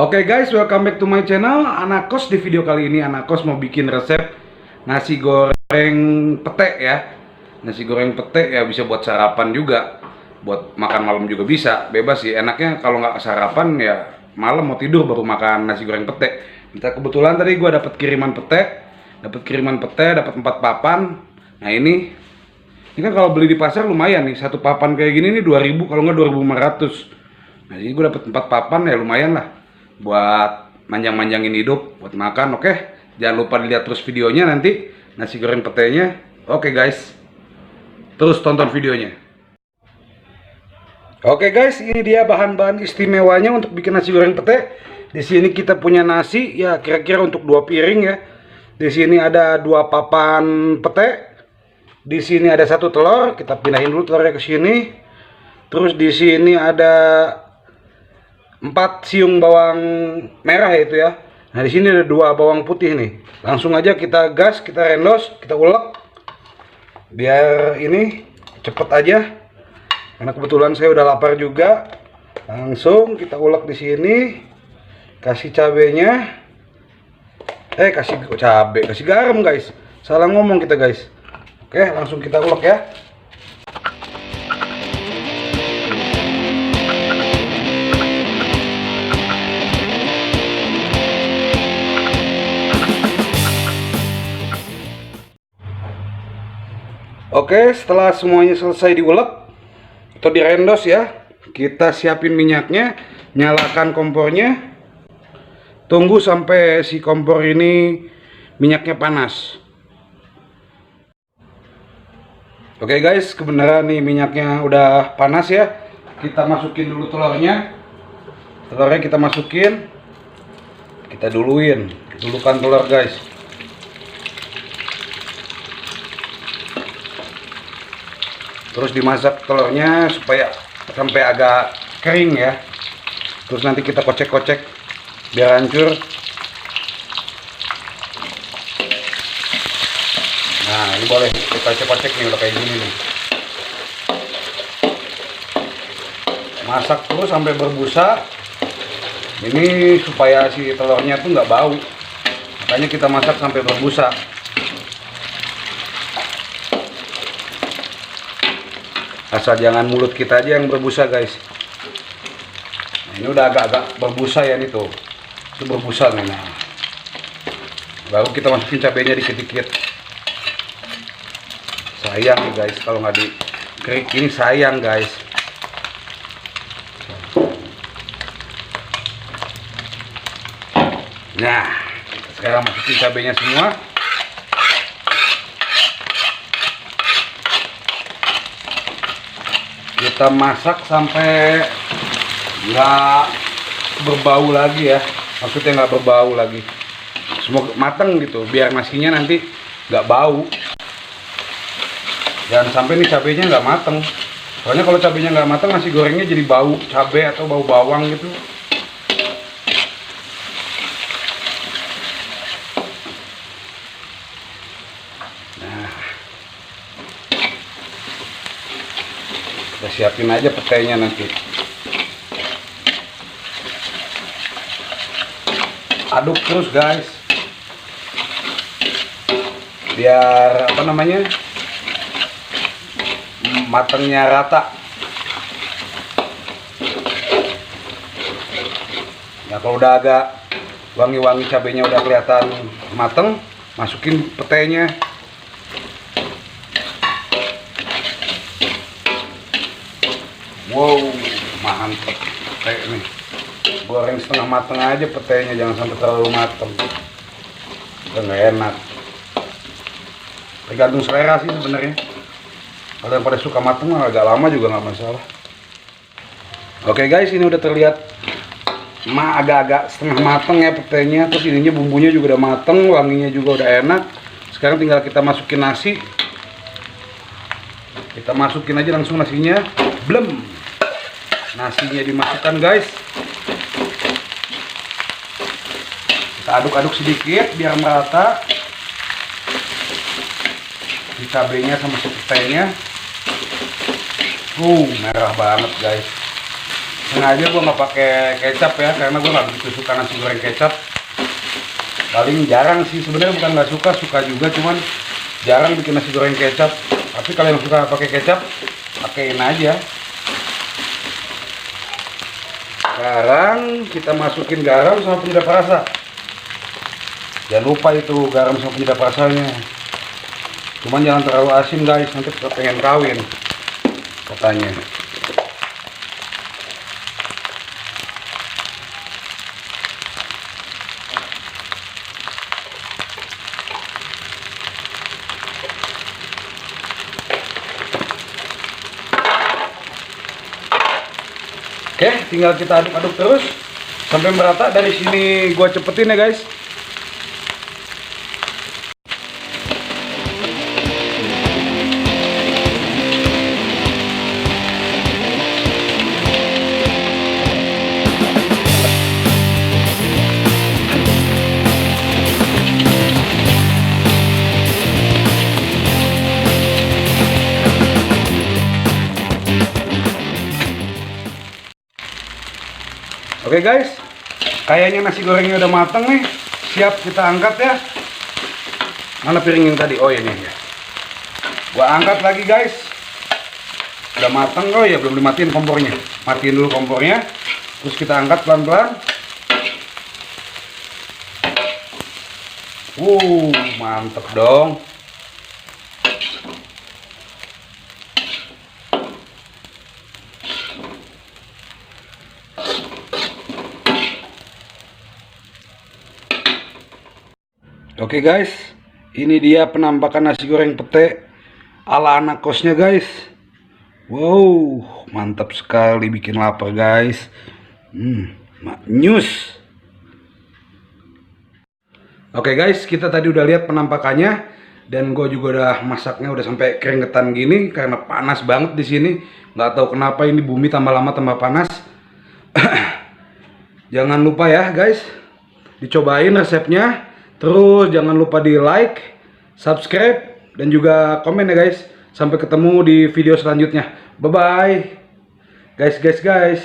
Oke guys, welcome back to my channel. Anak kos. Di video kali ini anak kos mau bikin resep nasi goreng pete ya. Nasi goreng pete ya, bisa buat sarapan juga, buat makan malam juga bisa, bebas sih. Enaknya kalau nggak sarapan ya malam mau tidur baru makan nasi goreng pete. Kita kebetulan tadi gue dapat kiriman pete, dapat 4 papan. Nah ini kan kalau beli di pasar lumayan nih, satu papan kayak gini nih 2000, kalau nggak 2500. Nah ini gue dapat 4 papan ya, lumayan lah buat manjang-manjangin hidup, buat makan. Oke, jangan lupa dilihat terus videonya nanti nasi goreng petenya. Oke guys, terus tonton videonya. Oke guys, ini dia bahan-bahan istimewanya untuk bikin nasi goreng pete. Di sini kita punya nasi ya, kira-kira untuk 2 piring ya. Di sini ada 2 papan pete. Di sini ada 1 telur, kita pindahin dulu telurnya ke sini. Terus di sini ada 4 siung bawang merah itu ya. Nah di sini ada 2 bawang putih nih. Langsung aja kita gas, kita rendos, kita ulek. Biar ini cepet aja. Karena kebetulan saya udah lapar juga. Langsung kita ulek di sini. Kasih cabenya. Kasih cabe, kasih garam guys. Salah ngomong kita guys. Oke, langsung kita ulek ya. Oke, setelah semuanya selesai diulek atau direndos ya, kita siapin minyaknya, nyalakan kompornya, tunggu sampai si kompor ini minyaknya panas. Oke guys, kebenaran nih minyaknya udah panas ya. Kita masukin dulu telurnya. Telurnya kita masukin, kita dulukan telur guys. Terus dimasak telurnya supaya sampai agak kering ya. Terus nanti kita kocek-kocek biar hancur. Nah ini boleh kita kocek-kocek nih, udah kayak gini nih. Masak terus sampai berbusa. Ini supaya si telurnya tuh nggak bau. Makanya kita masak sampai berbusa. Asal jangan mulut kita aja yang berbusa guys. Nah, ini udah agak-agak berbusa ya nih tuh. Itu berbusa nih. Nah. Baru kita masukin cabenya dikit-dikit. Sayang nih guys kalau nggak dikerik ini, sayang guys. Nah, sekarang masukin cabenya semua. Kita masak sampai nggak berbau lagi ya, maksudnya nggak berbau lagi, semua mateng gitu, biar nasinya nanti nggak bau. Jangan sampai nih cabenya nggak mateng, soalnya kalau cabenya nggak mateng nasi gorengnya jadi bau cabai atau bau bawang gitu. Kita siapin aja petenya nanti. Aduk terus guys. Biar apa namanya? Matengnya rata. Ya kalau udah agak wangi-wangi, cabenya udah kelihatan mateng, masukin petenya. Wow, mantep pete nih. Goreng setengah mateng aja petenya, jangan sampai terlalu mateng. Udah nggak enak. Tergantung selera sih sebenarnya. Kalau yang pada suka mateng agak lama juga nggak masalah. Oke guys, ini udah terlihat agak-agak setengah mateng ya petenya. Terus ininya bumbunya juga udah mateng, wanginya juga udah enak. Sekarang tinggal kita masukin nasi. Kita masukin aja langsung nasinya. Blem. Nasinya dimasukkan guys. Kita aduk-aduk sedikit biar merata. Si cabenya sama si petenya. Merah banget guys. sengaja gue nggak pakai kecap ya, karena gue nggak begitu suka nasi goreng kecap. Paling jarang sih sebenarnya, bukan nggak suka, suka juga, cuman jarang bikin nasi goreng kecap. Tapi kalau yang suka pakai kecap, pakein aja. Sekarang kita masukin garam sama penyedap rasa. Jangan lupa itu garam sama penyedap rasanya. Cuman jangan terlalu asin guys, nanti pengen kawin katanya. Oke, tinggal kita aduk-aduk terus sampai merata. Dari sini gua cepetin ya guys. Oke guys, kayaknya nasi gorengnya udah matang nih, siap kita angkat ya. Mana piring yang tadi? Oh ini ya. Gua angkat lagi guys. Udah matang. Oh ya, belum dimatiin kompornya. Matiin dulu kompornya. Terus kita angkat pelan-pelan. Mantep dong. Oke guys, ini dia penampakan nasi goreng pete ala anak kosnya guys. Wow, mantap sekali, bikin lapar guys. Maknyus. Oke guys, kita tadi udah lihat penampakannya dan gue juga udah masaknya udah sampai keringetan gini karena panas banget di sini. Nggak tahu kenapa ini bumi tambah lama tambah panas. Jangan lupa ya guys, dicobain resepnya. Terus jangan lupa di like, subscribe, dan juga komen ya guys. Sampai ketemu di video selanjutnya. Bye bye guys.